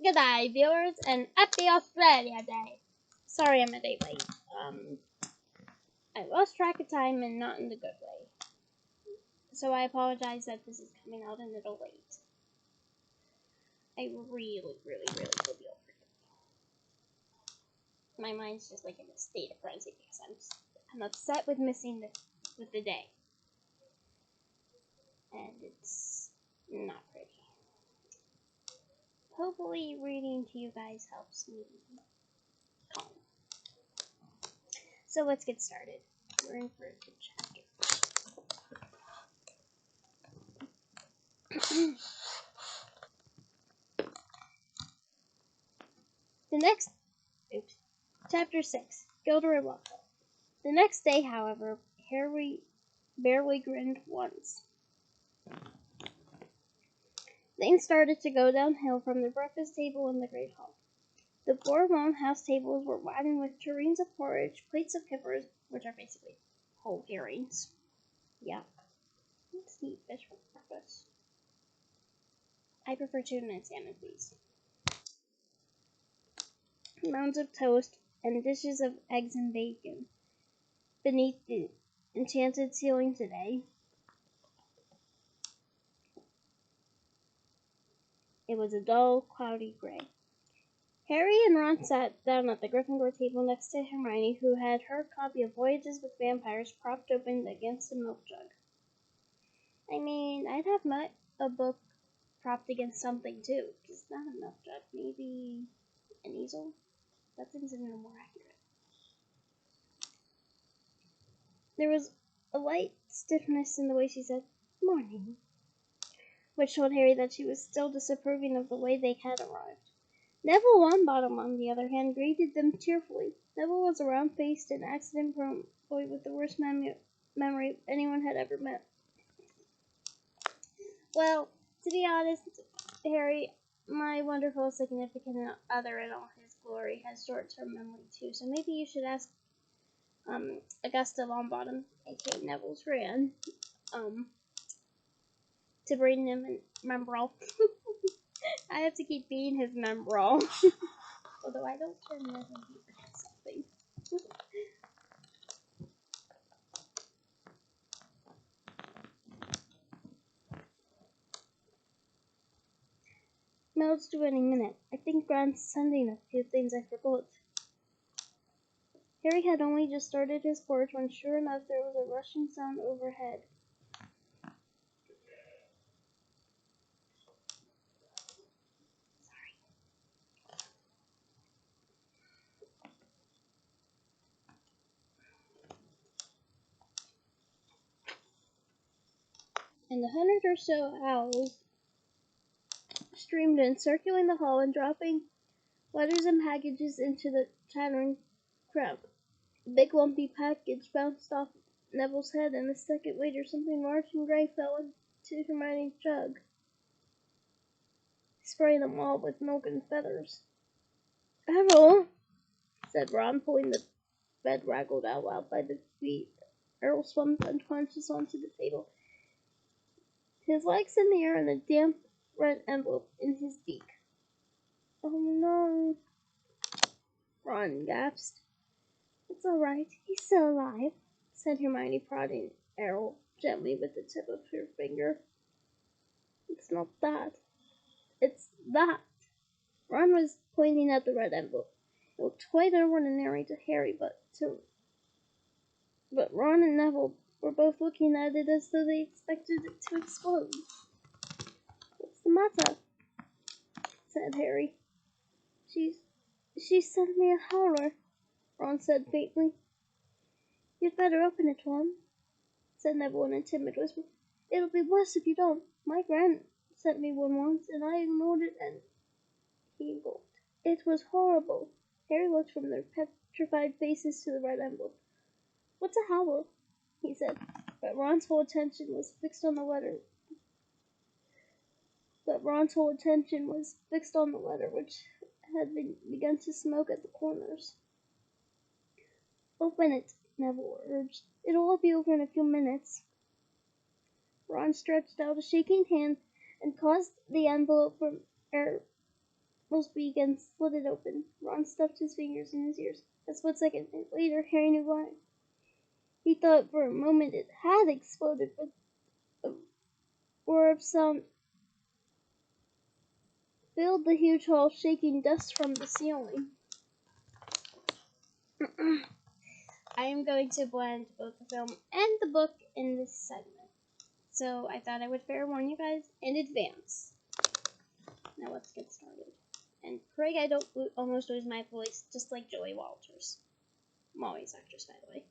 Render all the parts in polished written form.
Good day, viewers, and happy Australia Day. Sorry I'm a day late. I lost track of time and not in the good way. So I apologize that this is coming out a little late. I really hope you'll forgive me. My mind's just like in a state of frenzy because I'm upset with missing the day. And it's not pretty. Hopefully reading to you guys helps me calm. So let's get started. We're in for a good chapter. Chapter 6, Gilderoy Lockhart. The next day, however, Harry barely grinned once. Things started to go downhill from the breakfast table in the great hall. The 4 long house tables were laden with tureens of porridge, plates of kippers, which are basically whole herrings. Yeah. Let's eat fish for breakfast. I prefer tuna and salmon, please. Mounds of toast and dishes of eggs and bacon beneath the enchanted ceiling today. It was a dull, cloudy gray. Harry and Ron sat down at the Gryffindor table next to Hermione, who had her copy of Voyages with Vampires propped open against a milk jug. I mean, I'd have a book propped against something too. It's not a milk jug. Maybe an easel? That seems a little more accurate. There was a light stiffness in the way she said, "Morning," which told Harry that she was still disapproving of the way they had arrived. Neville Longbottom, on the other hand, greeted them cheerfully. Neville was a round-faced and accident-prone boy with the worst memory anyone had ever met. Well, to be honest, Harry, my wonderful significant other in all his glory, has short-term memory too, so maybe you should ask Augusta Longbottom, aka Neville's Gran, to bring him in Membrel. I have to keep being his Membrel. Although I don't remember if he forgets something. Mel's due any minute. I think Gran's sending a few things I forgot. Harry had only just started his porch when sure enough there was a rushing sound overhead. And 100 or so owls streamed in, circling the hall and dropping letters and packages into the chattering crowd. A big lumpy package bounced off Neville's head, and a second later something large and gray fell into Hermione's jug, spraying them all with milk and feathers. "Errol," said Ron, pulling the bed-raggled owl out by the feet. Errol slumped unconscious onto the table, his legs in the air and a damp red envelope in his beak. "Oh no," Ron gasped. "It's all right. He's still alive," said Hermione, prodding Errol gently with the tip of her finger. "It's not that. It's that." Ron was pointing at the red envelope. It looked quite ordinary to Harry, but Ron and Neville were both looking at it as though they expected it to explode. "What's the matter?" said Harry. She sent me a howler," Ron said faintly. "You'd better open it, Ron," said Neville in a timid whisper. "It'll be worse if you don't. My gran sent me one once, and I ignored it, and..." he gulped. "It was horrible." Harry looked from their petrified faces to the red envelope. "What's a howler?" he said, but Ron's whole attention was fixed on the letter, which had begun to smoke at the corners. "Open it," Neville urged. "It'll all be over in a few minutes." Ron stretched out a shaking hand and caused the envelope from Mosby again split it open. Ron stuffed his fingers in his ears. A split second later, Harry knew why. He thought for a moment it had exploded, but a roar of sound filled the huge hall, shaking dust from the ceiling. I am going to blend both the film and the book in this segment, so I thought I would fair warn you guys in advance. Now let's get started. And pray I don't almost lose my voice, just like Joey Walters. Molly's actress, by the way.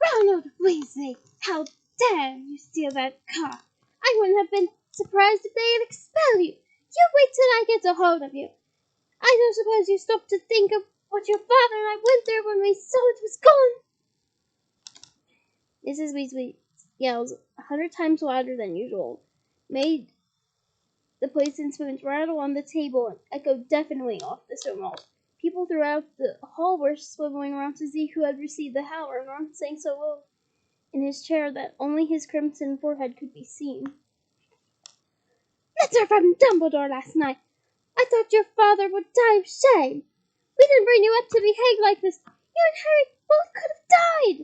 Ronald Weasley, how dare you steal that car? I wouldn't have been surprised if they had expelled you. You wait till I get a hold of you. I don't suppose you stopped to think of what your father and I went through when we saw it was gone. Mrs. Weasley yells 100 times louder than usual, made the plates and spoons rattle on the table and echoed deafeningly off the stone walls. People throughout the hall were swiveling around to see who had received the Howler, and Ron sank so low in his chair that only his crimson forehead could be seen. Letter from Dumbledore last night. I thought your father would die of shame. We didn't bring you up to behave like this. You and Harry both could have died.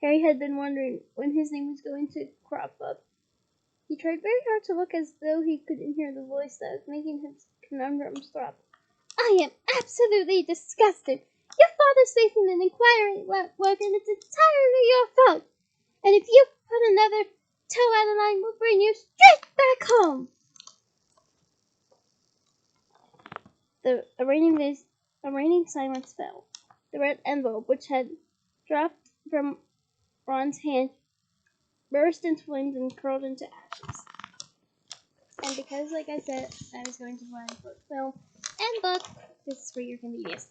Harry had been wondering when his name was going to crop up. He tried very hard to look as though he couldn't hear the voice that was making his conundrums throb. I am absolutely disgusted. Your father's facing an inquiry work, and it's entirely your fault. And if you put another toe out of line, we'll bring you straight back home. A raining silence fell. The red envelope, which had dropped from Ron's hand, burst into flames and curled into ashes. And because, like I said, I was going to blend both film and book, this is for your convenience.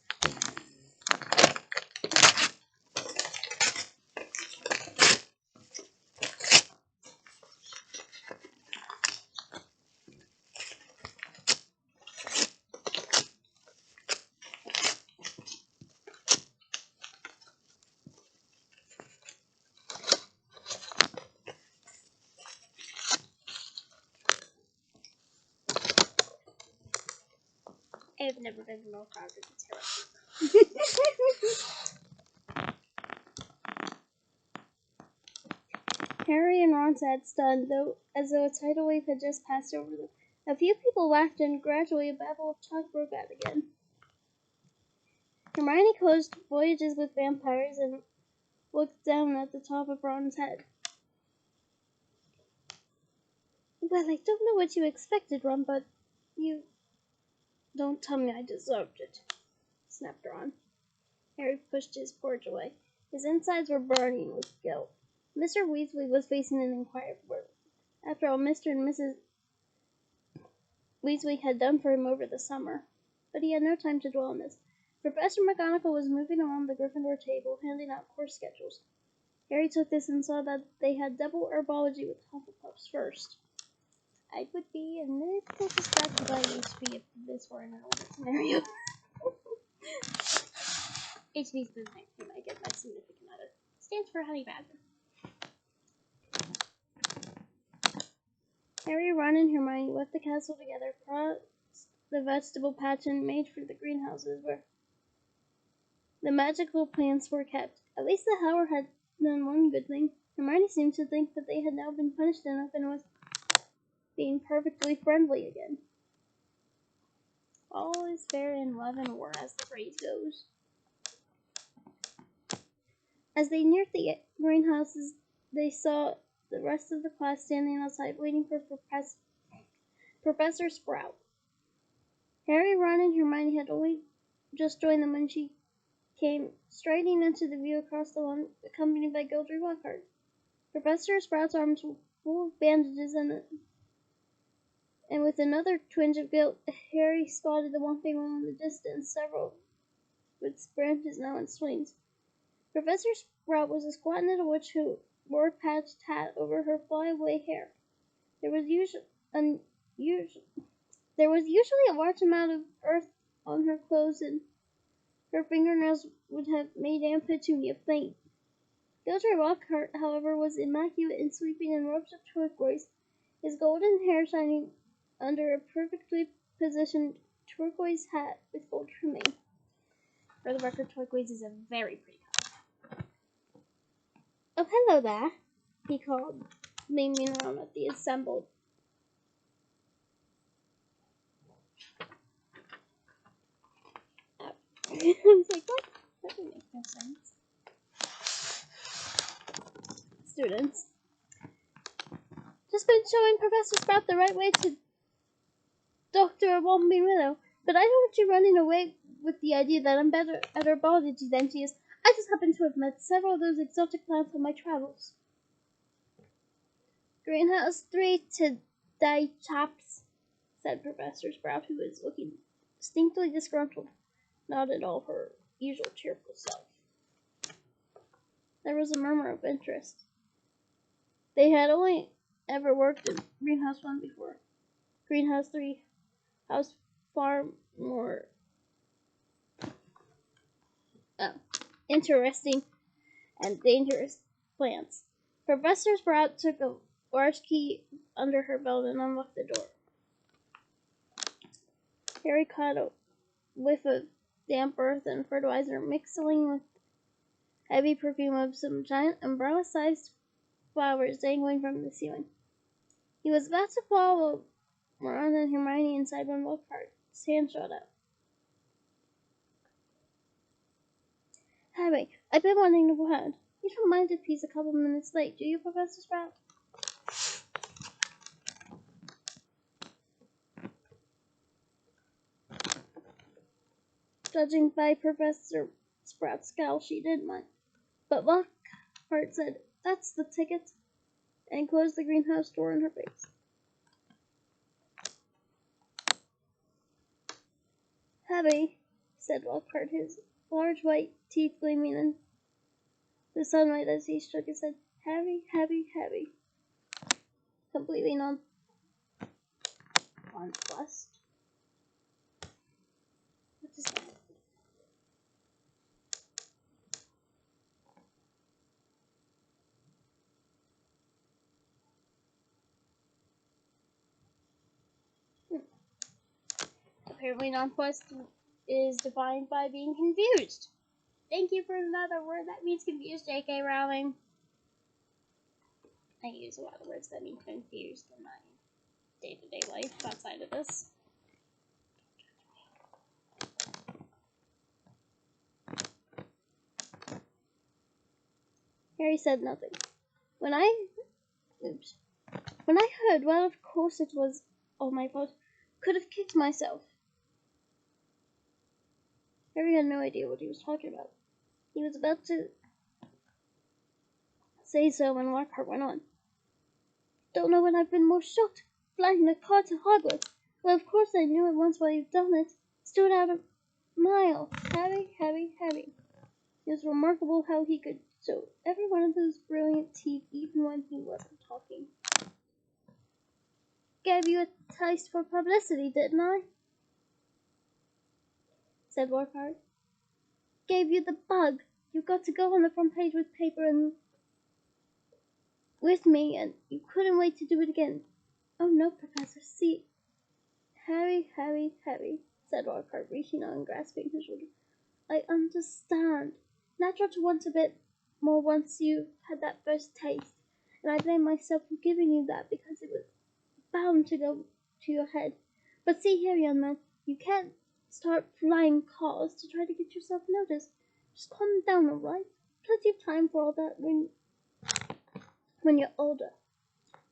I have never been more proud of the tarot. Harry and Ron sat stunned, as though a tidal wave had just passed over them. A few people laughed, and gradually a babble of talk broke out again. Hermione closed Voyages with Vampires and looked down at the top of Ron's head. Well, I don't know what you expected, Ron, but you... Don't tell me I deserved it, snapped Ron. Harry pushed his porridge away. His insides were burning with guilt. Mr. Weasley was facing an inquiry. After all, Mr. and Mrs. Weasley had done for him over the summer. But he had no time to dwell on this. Professor McGonagall was moving around the Gryffindor table, handing out course schedules. Harry took this and saw that they had double herbology with Hufflepuffs first. I would be a little distracted by HP if this were an element scenario. HB is the nickname I give my significant other. Stands for Honey Badger. Harry, Ron, and Hermione left the castle together, crossed the vegetable patch, and made for the greenhouses where the magical plants were kept. At least the Howler had done one good thing. Hermione seemed to think that they had now been punished enough and was being perfectly friendly again. All is fair in love and war, as the phrase goes. As they neared the greenhouses, they saw the rest of the class standing outside waiting for Professor Sprout. Harry, Ron, and Hermione had only just joined them when she came striding into the view across the lawn, accompanied by Gilderoy Lockhart. Professor Sprout's arms were full of bandages, and with another twinge of guilt, Harry spotted the whomping one in the distance, several with branches now in swings. Professor Sprout was a squat little witch who wore a patched hat over her flyaway hair. There was usually a large amount of earth on her clothes, and her fingernails would have made Aunt Petunia faint. Gilderoy Lockhart, however, was immaculate and sweeping in robes of turquoise, his golden hair shining under a perfectly positioned turquoise hat with gold trimming. For the record, turquoise is a very pretty color. Oh, hello there, he called, beaming around at the assembled. I was like, what? That doesn't make no sense. Students. Just been showing Professor Sprout the right way to Dr. Womby Willow, but I don't want you running away with the idea that I'm better at herbology than she is. I just happen to have met several of those exotic plants on my travels. Greenhouse 3 today, chaps, said Professor Sprout, who was looking distinctly disgruntled, not at all her usual cheerful self. There was a murmur of interest. They had only ever worked in Greenhouse 1 before. Greenhouse 3 housed far more interesting and dangerous plants. Professor Sprout took a large key under her belt and unlocked the door. Harry caught a whiff of damp earth and fertilizer mixing with heavy perfume of some giant umbrella-sized flowers dangling from the ceiling. He was about to follow Ron and Hermione inside when Lockhart's hand shot out. Harry, I've been wanting to around. You don't mind if he's a couple minutes late, do you, Professor Sprout? Judging by Professor Sprout's scowl, she didn't mind. But Lockhart said, "That's the ticket," and closed the greenhouse door in her face. "Harry," said Lockhart, his large white teeth gleaming in the sunlight as he shook his head. "Harry, Harry, Harry." Completely nonplussed. What is that? Apparently nonplussed is defined by being confused. Thank you for another word that means confused, J.K. Rowling. I use a lot of words that mean confused in my day-to-day life outside of this. Harry said nothing. When I heard, well, of course it was all my fault. Could have kicked myself. Harry had no idea what he was talking about. He was about to say so when Lockhart went on. Don't know when I've been more shocked. Flying a car to Hogwarts. Well, of course I knew at once why you've done it. Stood out a mile. Harry, Harry, Harry. It was remarkable how he could show every one of those brilliant teeth even when he wasn't talking. Gave you a taste for publicity, didn't I? Said Lockhart. Gave you the bug. You got to go on the front page with paper and with me, and you couldn't wait to do it again. Oh no, Professor, see. Harry, Harry, Harry, said Lockhart, reaching out and grasping his shoulder. I understand. Natural to want a bit more once you've had that first taste, and I blame myself for giving you that because it was bound to go to your head. But see here, young man, you can't start flying cars to try to get yourself noticed. Just calm down, all right? Plenty of time for all that when you're older.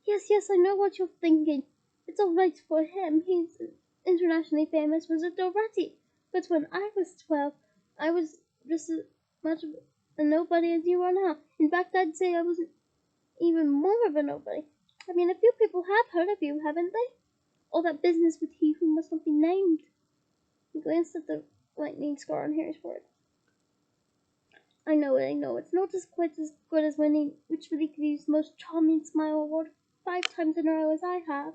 Yes, I know what you're thinking. It's all right for him. He's internationally famous wizard already. But when I was 12, I was just as much of a nobody as you are now. In fact, I'd say I was even more of a nobody. I mean, a few people have heard of you, haven't they? All that business with he who must not be named. He glanced at the lightning scar on Harry's forehead. I know. It's not quite as good as winning Witchly Cleave's most charming smile award 5 times in a row as I have.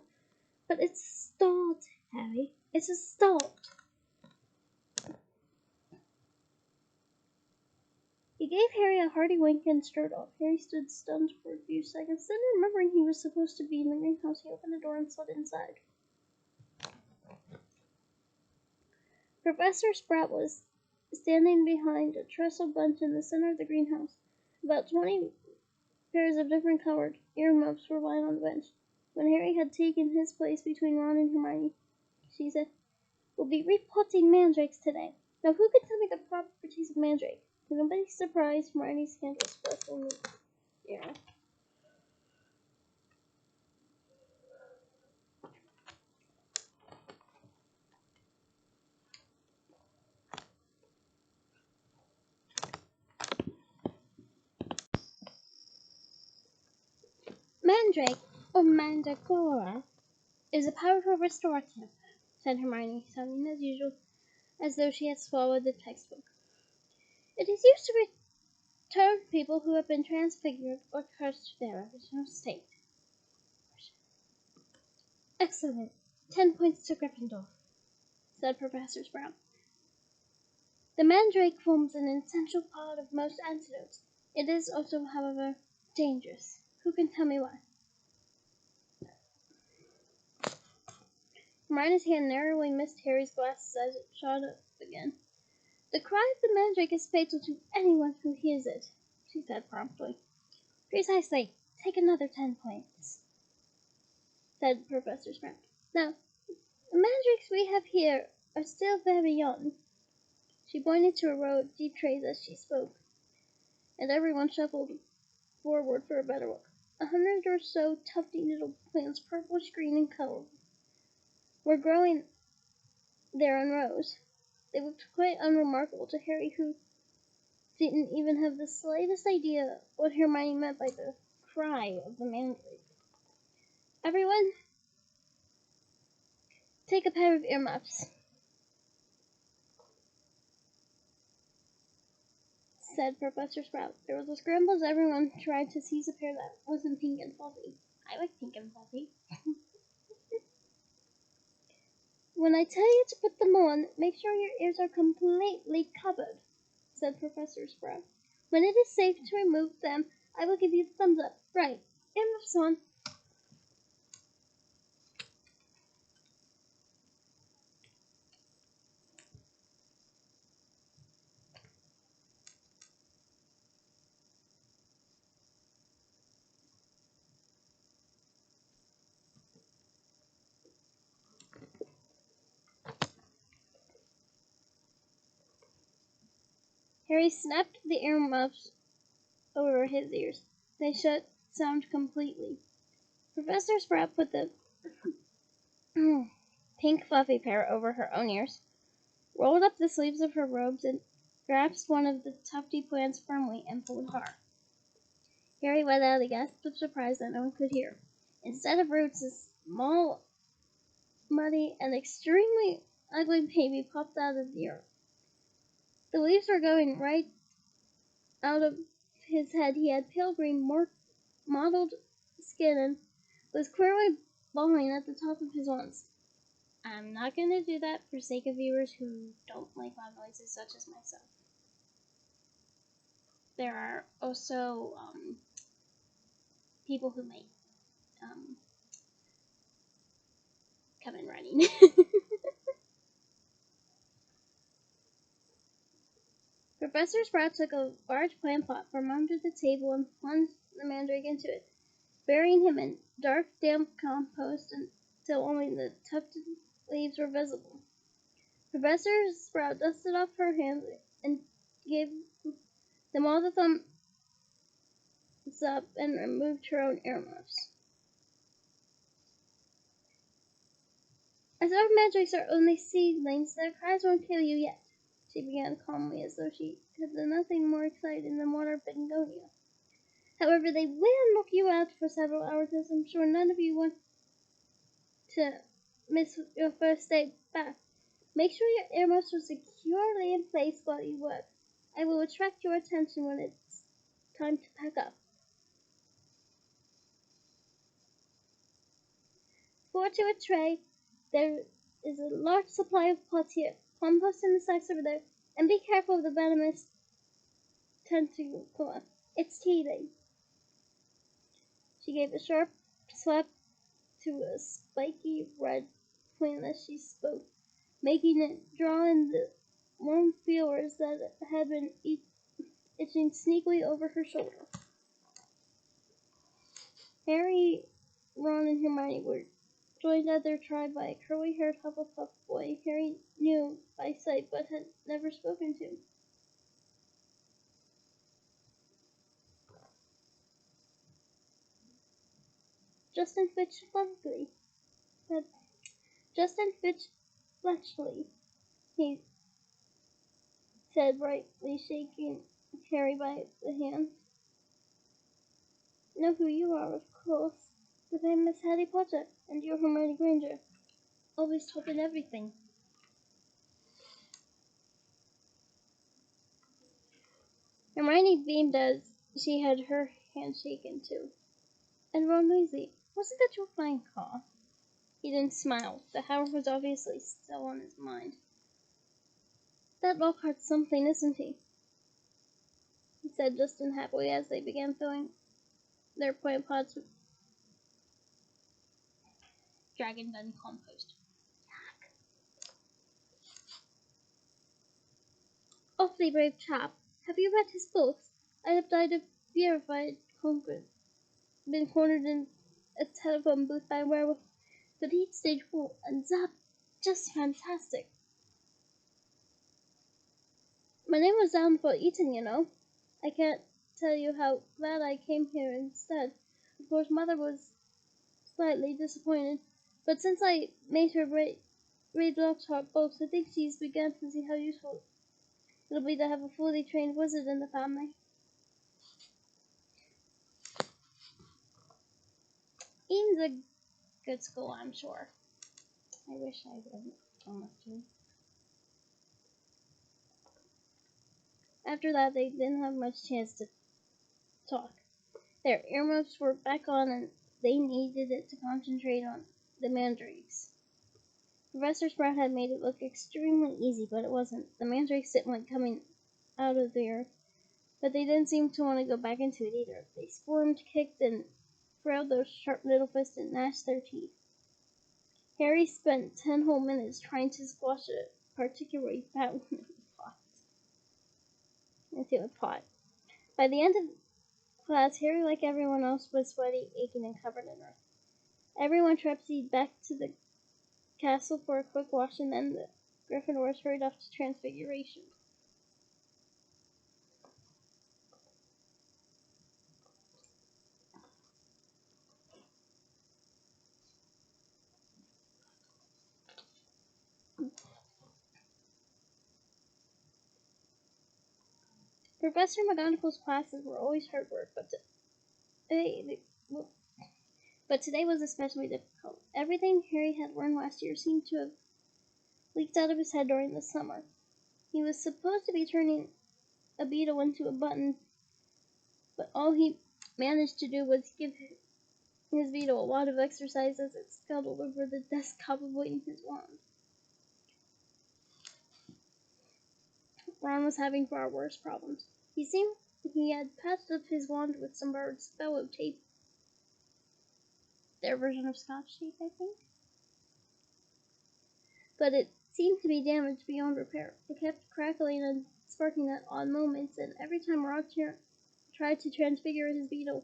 But it's a start, Harry. It's a start. He gave Harry a hearty wink and strode off. Harry stood stunned for a few seconds. Then, remembering he was supposed to be in the greenhouse, he opened the door and slid inside. Professor Sprout was standing behind a trestle bunch in the center of the greenhouse. About 20 pairs of different colored earmuffs were lying on the bench. When Harry had taken his place between Ron and Hermione, she said, "We'll be repotting mandrakes today. Now who can tell me the properties of mandrake?" To nobody's surprise, Hermione's hand was pressed on the air. Mandrake, or mandragora, is a powerful restorative, said Hermione, sounding as usual, as though she had swallowed the textbook. It is used to return people who have been transfigured or cursed to their original state. Excellent. 10 points to Gryffindor, said Professor Sprout. The mandrake forms an essential part of most antidotes. It is also, however, dangerous. Who can tell me why? Hermione's hand narrowly missed Harry's glasses as it shot up again. The cry of the mandrake is fatal to anyone who hears it, she said promptly. Precisely. Take another 10 points, said Professor Sprout. Now, the mandrakes we have here are still very young. She pointed to a row of deep trays as she spoke, and everyone shuffled forward for a better look. 100 or so tufty little plants, purplish green in color, were growing there in rows. They looked quite unremarkable to Harry, who didn't even have the slightest idea what Hermione meant by the cry of the mandrake. Everyone, take a pair of earmuffs, said Professor Sprout. There was a scramble as everyone tried to seize a pair that wasn't pink and fluffy. I like pink and fluffy. When I tell you to put them on, make sure your ears are completely covered, said Professor Sprout. When it is safe to remove them, I will give you the thumbs up. Right. Earmuffs on. Harry snapped the earmuffs over his ears. They shut sound completely. Professor Sprout put the pink fluffy pair over her own ears, rolled up the sleeves of her robes, and grasped one of the tufty plants firmly and pulled hard. Harry let out a gasp of surprise that no one could hear. Instead of roots, a small, muddy, and extremely ugly baby popped out of the earth. The leaves were going right out of his head. He had pale green, mottled skin and was clearly bawling at the top of his lungs. I'm not going to do that for sake of viewers who don't like loud noises such as myself. There are also people who might come in running. Professor Sprout took a large plant pot from under the table and plunged the mandrake into it, burying him in dark, damp compost until only the tufted leaves were visible. Professor Sprout dusted off her hands and gave them all the thumbs up and removed her own earmuffs. As our mandrakes are only seedlings, their cries won't kill you yet, she began calmly, as though she had done nothing more exciting than water begonia. However, they will knock you out for several hours, as I'm sure none of you want to miss your first day back. Make sure your earmuffs are securely in place while you work. I will attract your attention when it's time to pack up. Forward to a tray. There is a large supply of pots here. Compost in the sacks over there. And be careful of the venomous tentacle. It's teething. She gave a sharp slap to a spiky red plant as she spoke, making it draw in the warm feelers that had been itching sneakily over her shoulder. Harry, Ron, and Hermione were joined at their tribe by a curly-haired Hufflepuff boy Harry knew by sight but had never spoken to. Justin Fitch-Fletchley. Justin Fitch-Fletchley, he said brightly, shaking Harry by the hand. Know who you are, of course. The famous Harry Potter, and you're Hermione Granger. Always told in everything. Hermione beamed as she had her hand shaken too. And Ron Weasley, wasn't that your flying car? He didn't smile. The Howler was obviously still on his mind. That Lockhart's something, isn't he? He said just unhappily as they began filling their plant pots with dragon dung compost. Awfully brave chap. Have you read his books? I'd have died of fear if I had been cornered in a telephone booth by a werewolf. But he'd stage 4 and Zap, just fantastic. My name was down for Eton, you know. I can't tell you how glad I came here instead. Of course, Mother was slightly disappointed, but since I made her read Lockhart books, I think she's begun to see how useful it'll be to have a fully trained wizard in the family. Eton's a good school, I'm sure. I wish I hadn't gone up to. After that, they didn't have much chance to talk. Their earmuffs were back on, and they needed it to concentrate on the mandrakes. Professor Sprout had made it look extremely easy, but it wasn't. The mandrakes didn't like coming out of the earth, but they didn't seem to want to go back into it either. They squirmed, kicked, and frailed those sharp little fists and gnashed their teeth. Harry spent 10 whole minutes trying to squash a particularly fat one into a pot. By the end of class, Harry, like everyone else, was sweaty, aching, and covered in earth. Everyone trapseed back to the castle for a quick wash, and then the Gryffindors hurried off to Transfiguration. Professor McGonagall's classes were always hard work, but today was especially difficult. Everything Harry had learned last year seemed to have leaked out of his head during the summer. He was supposed to be turning a beetle into a button, but all he managed to do was give his beetle a lot of exercise as it scuttled over the desktop avoiding his wand. Ron was having far worse problems. He had patched up his wand with some borrowed fellow tape. Their version of Scotch tape, I think. But it seemed to be damaged beyond repair. It kept crackling and sparking at odd moments, and every time Ron tried to transfigure his beetle,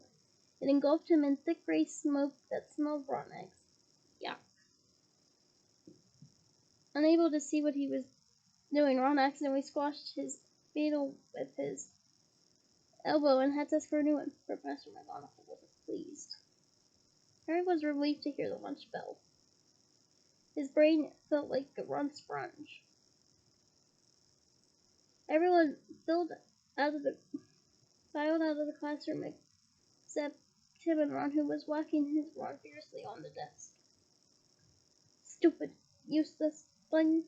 it engulfed him in thick gray smoke that smelled rotten eggs. Yuck. Unable to see what he was doing, Ron accidentally squashed his beetle with his elbow and had to ask for a new one. Professor McGonagall wasn't pleased. Harry was relieved to hear the lunch bell. His brain felt like a Ron sponge. Everyone filed out of the classroom except Tim and Ron, who was whacking his wand fiercely on the desk. Stupid, useless thing.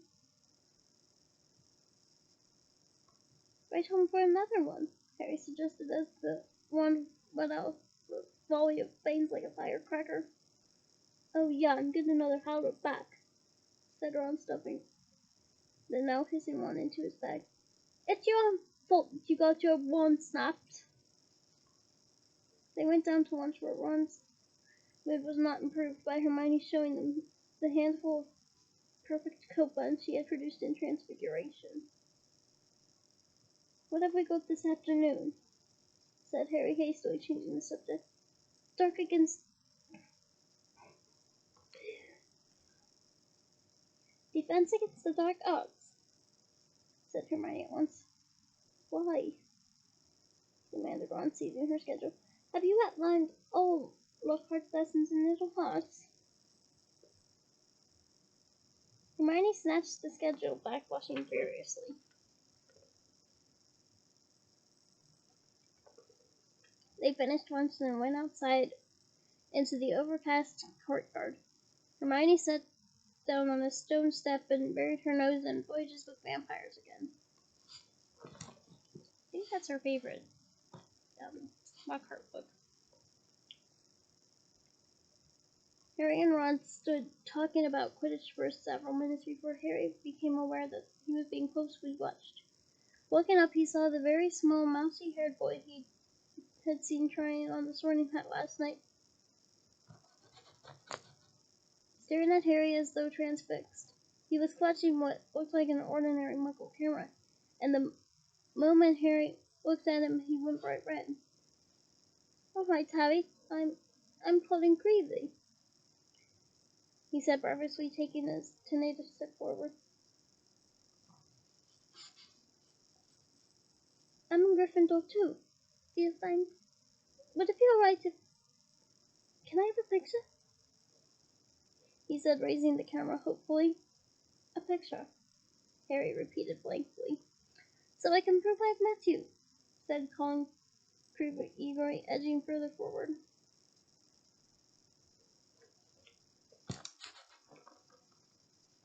Write home for another one, Harry suggested as the wand let out a volley of flames like a firecracker. Oh yeah, and get another Howler back, said Ron, stuffing the now hissing one into his bag. It's your fault that you got your wand snapped. They went down to lunch where Ron's mood was not improved by Hermione showing them the handful of perfect coat buttons she had produced in Transfiguration. "What have we got this afternoon?" said Harry hastily, changing the subject. "Dark against Defense against the dark arts," said Hermione at once. "Why?" demanded Ron, seizing her schedule. "Have you outlined all Lockhart's lessons in Little Hearts?" Hermione snatched the schedule back, blushing furiously. They finished lunch and then went outside into the overcast courtyard. Hermione sat down on a stone step and buried her nose in Voyages with Vampires again. I think that's her favorite Lockhart book. Harry and Ron stood talking about Quidditch for several minutes before Harry became aware that he was being closely watched. Looking up, he saw the very small, mousy-haired boy he had seen trying on the Sorting Hat last night, staring at Harry as though transfixed. He was clutching what looked like an ordinary Muggle camera, and the moment Harry looked at him, he went bright red. "All right, Harry, I'm plotting Creevy," he said breathlessly, taking a tenacious step forward. "I'm in Gryffindor too. Do you think? Would it be alright if... Can I have a picture?" he said, raising the camera hopefully. "A picture," Harry repeated blankly. "So I can prove I've met you," said Colin Creevy eagerly, edging further forward.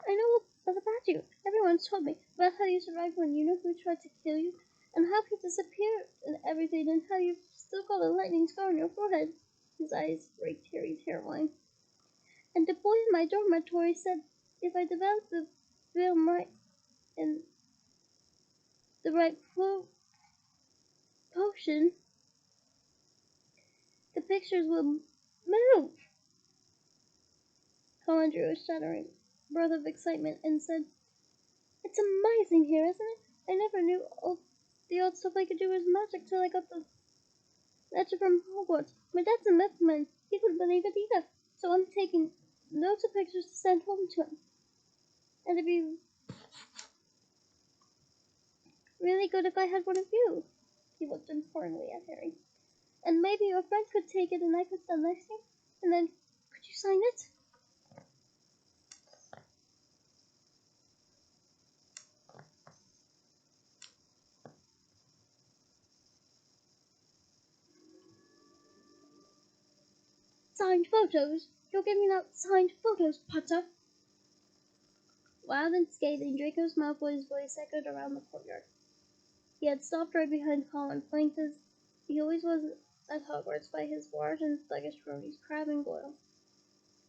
"I know all about you. Everyone's told me about how you survived when you know who tried to kill you, and how he disappeared and everything, and how you've still got a lightning scar on your forehead." His eyes raked Harry's hairline. "And the boy in my dormitory said if I developed the film right and the right potion, the pictures will move." Colin drew a shuddering breath of excitement and said, "It's amazing here, isn't it? I never knew all the odd stuff I could do was magic till I got the letter from Hogwarts. My dad's a mythman. He couldn't believe it either. So I'm taking loads of pictures to send home to him. And it'd be really good if I had one of you." He looked imploringly at Harry. "And maybe your friend could take it and I could stand next to you. And then, could you sign it?" "Signed photos? You're giving out signed photos, Potter?" Loud and scathing, Draco Malfoy's voice echoed around the courtyard. He had stopped right behind Colin, flanked as he always was at Hogwarts by his large and thuggish cronies, Crabbe and Goyle.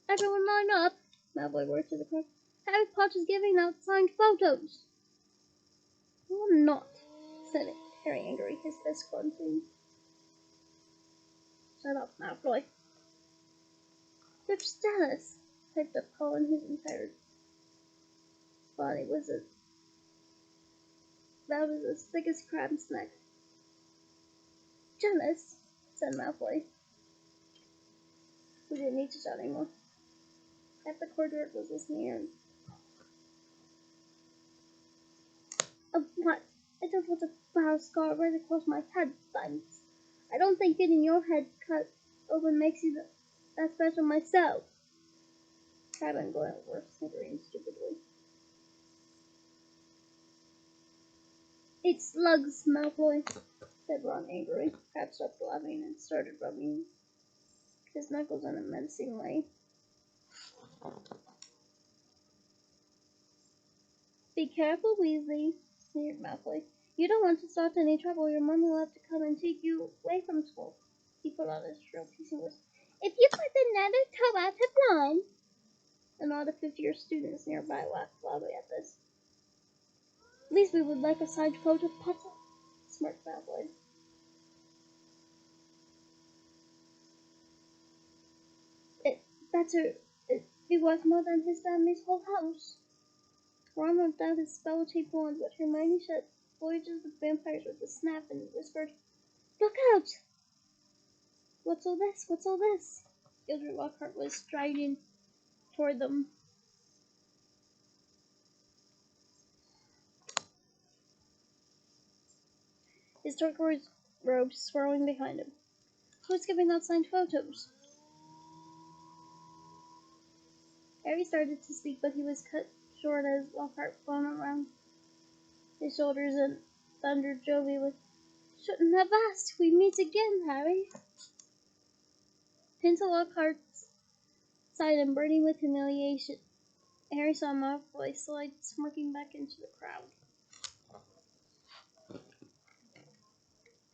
"Everyone line up!" Malfoy roared to the crowd. "Harry Potter's giving out signed photos!" "No, I'm not," said Harry angrily, his fist clenching. "Shut up, Malfoy." "You're just jealous," piped up Colin, whose entire body was about as thick as Crabbe's neck. "Jealous," said Malfoy, who didn't need to shout anymore. Half the courtyard was listening in. "Of what? I don't want a battle scar right across my head, thanks. I don't think getting your head cut open makes you that special myself." Crabbe and Goyle were sniggering stupidly. "It's slugs, Malfoy," said Ron angrily. Crabbe stopped laughing and started rubbing his knuckles in a menacing way. "Be careful, Weasley," sneered Malfoy. "You don't want to start any trouble. Your mom will have to come and take you away from school." He put on his shrill teasing voice. "If you put another toe out of line." A lot of fifth-year students nearby laughed loudly at this. "At least we would like a signed photo, Potter," smirked Malfoy. It'd be worth more than his family's whole house. Ron whipped out his spell-taped wand, but Hermione shut Voyages with Vampires with a snap and whispered, "Look out!" What's all this? What's all this? Gilderoy Lockhart was striding toward them. His turquoise robe swirling behind him. Who's giving out signed photos? Harry started to speak, but he was cut short as Lockhart flung around his shoulders and thundered jovially, "Shouldn't have asked. We meet again, Harry." Pinned to Lockhart's side and burning with humiliation, Harry saw Malfoy slide smirking back into the crowd.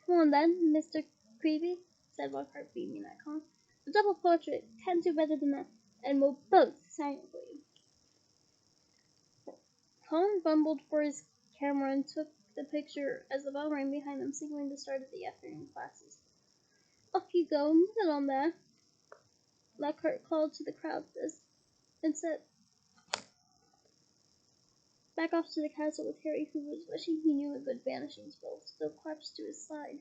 "Come on then, Mr. Creevy," said Lockhart, beaming at Colin. "A double portrait can't do better than that, and we'll both sign it for you." Colin fumbled for his camera and took the picture as the bell rang behind them, signaling the start of the afternoon classes. "Off you go, move it on there," Lockhart called to the crowd and set back off to the castle with Harry, who was wishing he knew a good vanishing spell, still clutched to his side.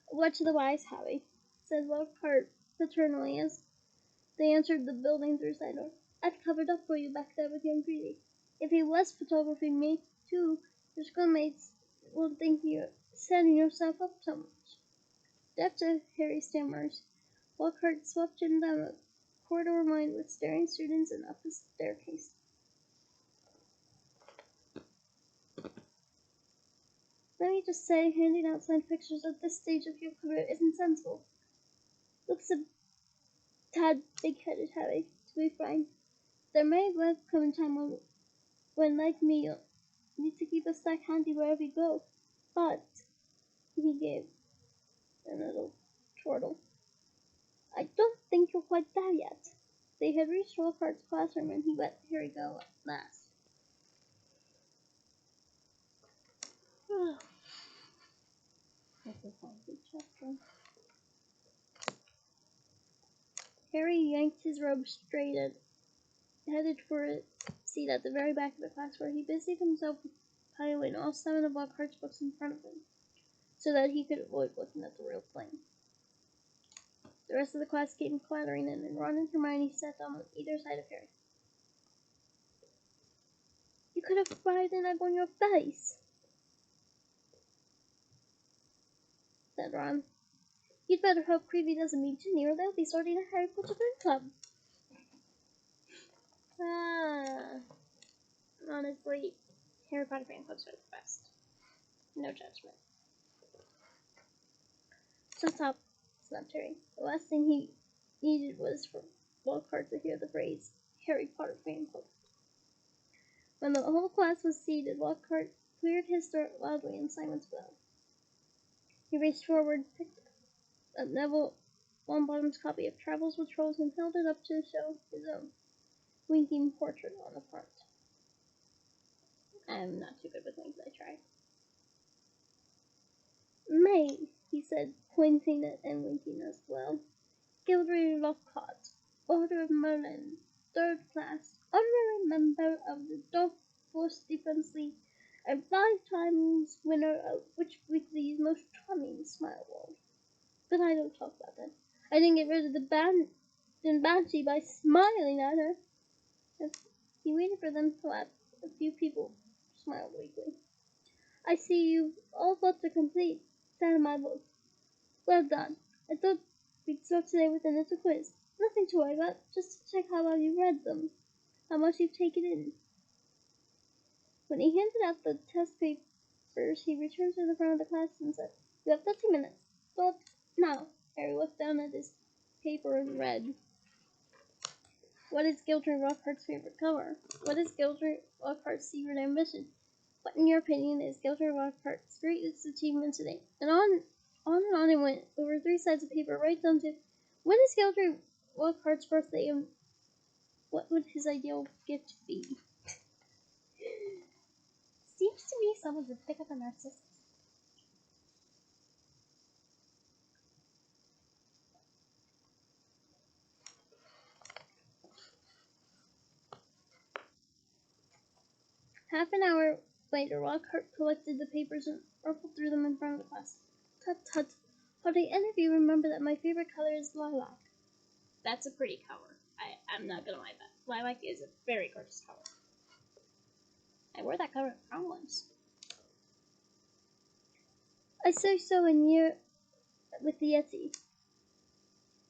"What to the wise, Harry," said Lockhart paternally as they entered the building through side door. "I've covered up for you back there with young Greeley. If he was photographing me, too, your schoolmates will think you're setting yourself up so much." Deaf to Harry's stammers, Lockhart swept him down a corridor lined with staring students and up a staircase. "Let me just say, handing out signed pictures at this stage of your career isn't sensible. Looks a tad big-headed, Harry, to be frank. There may well come a time when, like me, you'll need to keep a stack handy wherever you go. But," he gave a little chortle, "I don't think you're quite there yet." They had reached Lockhart's classroom, and he let Harry go at last. Harry yanked his robe straight and headed for a seat at the very back of the class, where he busied himself with piling all 7 of Lockhart's books in front of him, so that he could avoid looking at the real thing. The rest of the class came clattering in, and Ron and Hermione sat down on either side of Harry. "You could have fried an egg on your face," said Ron. "You'd better hope Creevy doesn't meet Ginny, or they'll be starting a Harry Potter fan club." Honestly, Harry Potter fan clubs are the best. No judgment. "Shut up," snapped Harry. The last thing he needed was for Lockhart to hear the phrase Harry Potter fan club. When the whole class was seated, Lockhart cleared his throat loudly and Simon's bell. He reached forward, picked up Neville Longbottom's copy of Travels with Trolls, and held it up to show his own winking portrait on the front. "I'm not too good with names, I try." "May," he said, pointing it and winking as well. "Gilderoy Lockhart, Order of Merlin, 3rd class, honorary member of the Dark Force Defense League, and 5 times winner of Witch Weekly's Most Charming Smile Award. But I don't talk about that. I didn't get rid of the Banshee by smiling at her." He waited for them to laugh. A few people smiled weakly. "I see you've all got the complete set of my books. Well done. I thought we'd start today with a little quiz. Nothing to worry about, just to check how well you read them, how much you've taken in." When he handed out the test papers, he returned to the front of the class and said, "You have 30 minutes. Start now." Harry looked down at his paper and read, "What is Gilderoy Lockhart's favorite color? What is Gilderoy Lockhart's secret ambition? What, in your opinion, is Gilderoy Lockhart's greatest achievement today?" And on it went, over 3 sides of paper, right down to, "When is Gilderoy Lockhart's birthday, and what would his ideal gift be?" Seems to me someone would pick up a narcissus. Half an hour later, Lockhart collected the papers and ruffled through them in front of the class. Tut tut. How do any of you remember that my favorite color is lilac? That's a pretty color. I'm not gonna lie that. Lilac is a very gorgeous color. I wore that color at prom once. I say so in year with the Yeti.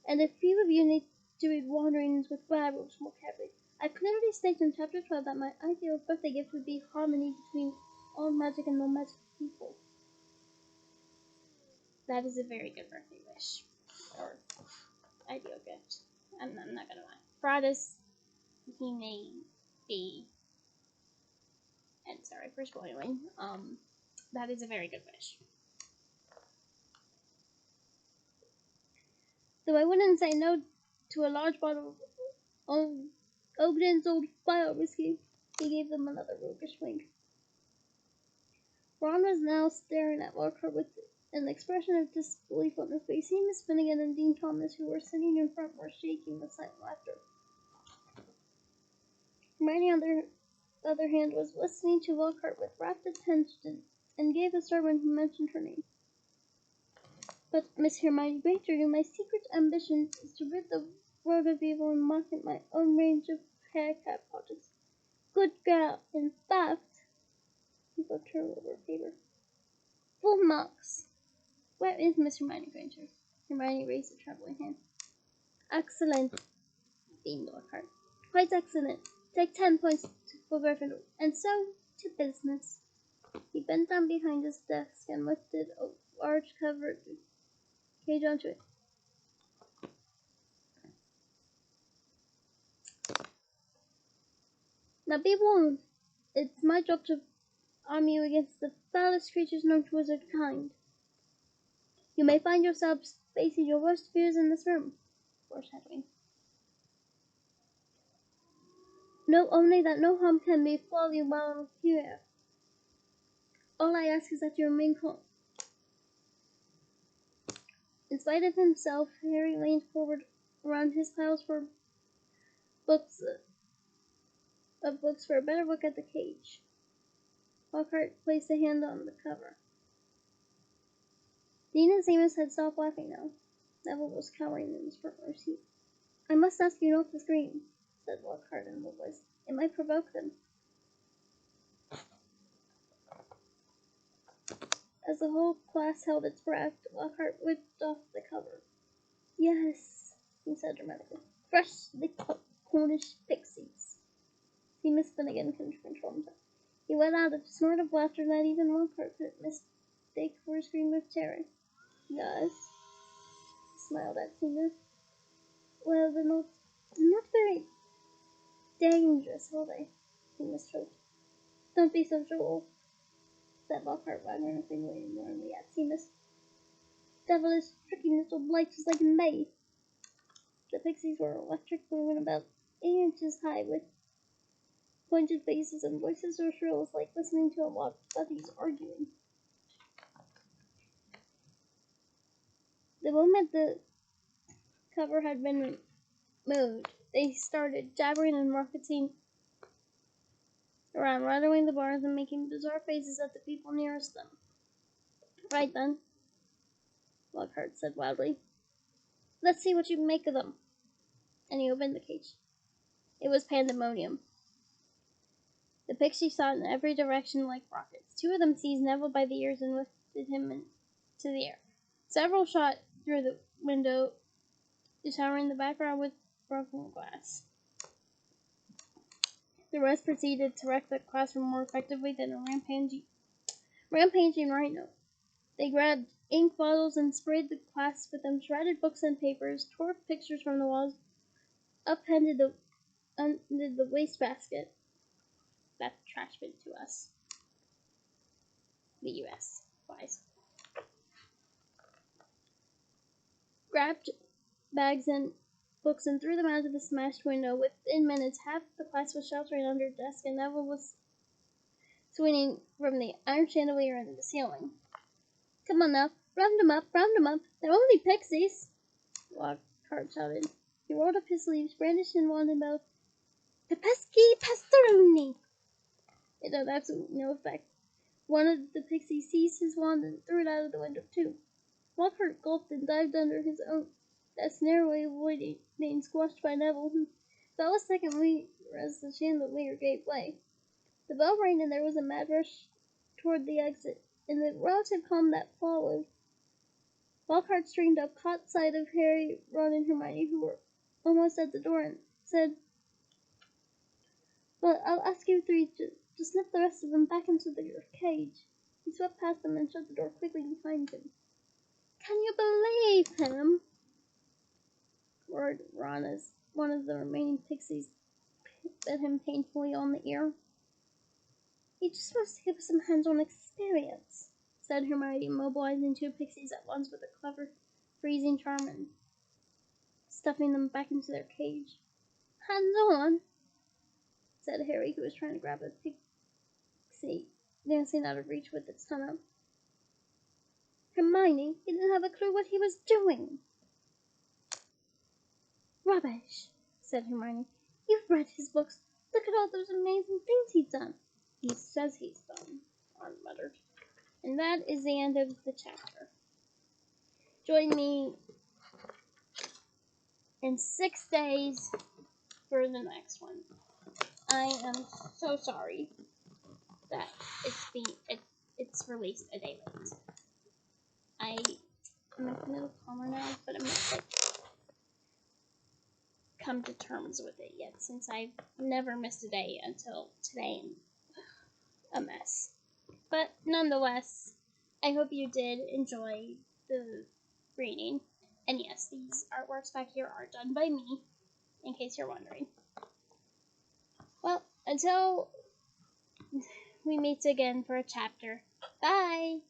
And a few of you need to read Wanderings with Werewolves more carefully. I clearly stated in Chapter 12 that my ideal birthday gift would be harmony between all magic and non-magic people. That is a very good birthday wish. Or ideal gift. I'm not gonna lie. Broadus, he may be, and sorry for spoiling, that is a very good wish. Though I wouldn't say no to a large bottle of Ogden's old fire whiskey, he gave them another roguish wink. Ron was now staring at Lockhart with an expression of disbelief on his face. He, Miss Finnegan, and Dean Thomas, who were sitting in front, were shaking with silent laughter. Hermione, on the other hand, was listening to Lockhart with rapt attention, and gave a start when he mentioned her name. But, Miss Hermione Granger, my secret ambition is to rid the world of evil and market my own range of haircut projects. Good girl. In fact, he looked her over paper. Full marks. Where is Miss Hermione Granger? Hermione raised a trembling hand. Excellent, beamed Lockhart. Quite excellent. Take 10 points for Gryffindor. And so, to business. He bent down behind his desk and lifted a large covered cage onto it. Now be warned. It's my job to arm you against the foulest creatures known to wizard kind. You may find yourselves facing your worst fears in this room. Foreshadowing. Know only that no harm can befall you while I'm here. All I ask is that you remain calm. In spite of himself, Harry leaned forward around his piles for books for a better look at the cage. Lockhart placed a hand on the cover. Dean and Seamus had stopped laughing now. Neville was cowering in his front row seat. I must ask you not to scream, said Lockhart in a low voice. It might provoke them. As the whole class held its breath, Lockhart whipped off the cover. Yes, he said dramatically. Freshly cooked Cornish pixies. Seamus Finnegan couldn't control himself. He let out a snort of laughter that even Lockhart could mistake for a scream of terror. Yes, he smiled at Seamus. Well, they're not very dangerous, will they? Seamus choked. Don't be so sure, said Lockhart, wagging a finger warningly at Seamus. Devilish, tricky little blighters like May. The pixies were electric blue and about 8 inches high, with pointed faces and voices so shrill it was like listening to a lot of buddies arguing. The moment the cover had been removed, they started jabbering and rocketing around, rattling the bars and making bizarre faces at the people nearest them. Right then, Lockhart said loudly. Let's see what you make of them. And he opened the cage. It was pandemonium. The pixies shot in every direction like rockets. 2 of them seized Neville by the ears and lifted him into the air. Several shot through the window, showering the background with broken glass. The rest proceeded to wreck the classroom more effectively than a rampaging rhino. They grabbed ink bottles and sprayed the class with them, shredded books and papers, tore pictures from the walls, upended the wastebasket. That's trash bin to us. The U.S. wise. Grabbed bags and books and threw them out of the smashed window. Within minutes, half the class was sheltering under a desk, and Neville was swinging from the iron chandelier into the ceiling. Come on now, round 'em up, round 'em up. They're only pixies, Lockhart shouted. He rolled up his sleeves, brandished his wand, and bellowed, "The pesky pestaroni!" It had absolutely no effect. One of the pixies seized his wand and threw it out of the window, too. Lockhart gulped and dived under his own desk, narrowly avoiding being squashed by Neville, who fell a second later as the chandelier gave way. The bell rang and there was a mad rush toward the exit. In the relative calm that followed, Lockhart straightened up, caught sight of Harry, Ron, and Hermione, who were almost at the door, and said, "Well, I'll ask you three to slip the rest of them back into their cage." He swept past them and shut the door quickly behind him. "Can you believe him?" roared Ron as one of the remaining pixies bit him painfully on the ear. "He just wants to give us some hands-on experience," said Hermione, mobilizing two pixies at once with a clever freezing charm and stuffing them back into their cage. "Hands-on?" said Harry, who was trying to grab a pixie dancing out of reach with its tongue out. Hermione, he didn't have a clue what he was doing. "Rubbish," said Hermione. "You've read his books. Look at all those amazing things he's done." "He says he's done," Ron muttered. And that is the end of the chapter. Join me in 6 days for the next one. I am so sorry that it's released a day late. I'm a little calmer now, but I'm not come to terms with it yet, since I've never missed a day until today. A mess. But nonetheless, I hope you did enjoy the reading. And yes, these artworks back here are done by me, in case you're wondering. Well, until we meet again for a chapter, bye!